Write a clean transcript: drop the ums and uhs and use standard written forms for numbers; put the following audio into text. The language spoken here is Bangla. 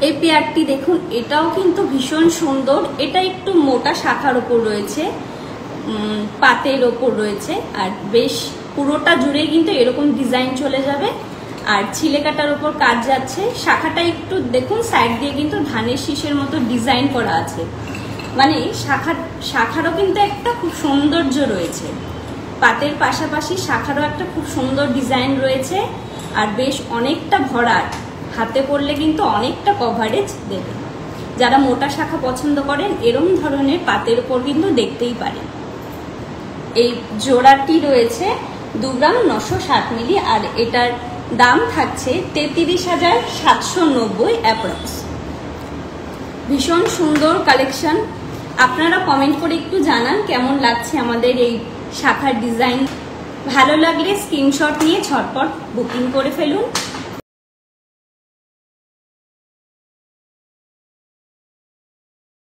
এই পেয়ারটি দেখুন, এটাও কিন্তু ভীষণ সুন্দর। এটা একটু মোটা শাখার ওপর রয়েছে, পাতের ওপর রয়েছে, আর বেশ পুরোটা জুড়ে কিন্তু এরকম ডিজাইন চলে যাবে। আর ছিলে কাটার ওপর কাজ যাচ্ছে। শাখাটা একটু দেখুন সাইড দিয়ে কিন্তু ধানের শীষের মতো ডিজাইন করা আছে, মানে শাখারও কিন্তু একটা খুব সৌন্দর্য রয়েছে। পাতের পাশাপাশি শাখারও একটা খুব সুন্দর ডিজাইন রয়েছে, আর বেশ অনেকটা ভরাট, হাতে পরলে কিন্তু অনেকটা কভারেজ দেবে। যারা মোটা শাখা পছন্দ করেন এরকম ধরনের পাতের উপর কিন্তু দেখতেই পারেন। এই জোড়াটি রয়েছে 2 গ্রাম 960 মিলি, আর এটার দাম থাকছে 33,790 অ্যাপ্রক্স। ভীষণ সুন্দর কালেকশন। আপনারা কমেন্ট করে একটু জানান কেমন লাগছে আমাদের এই শাখার ডিজাইন। ভালো লাগলে স্ক্রিনশট নিয়ে ঝটপট বুকিং করে ফেলুন।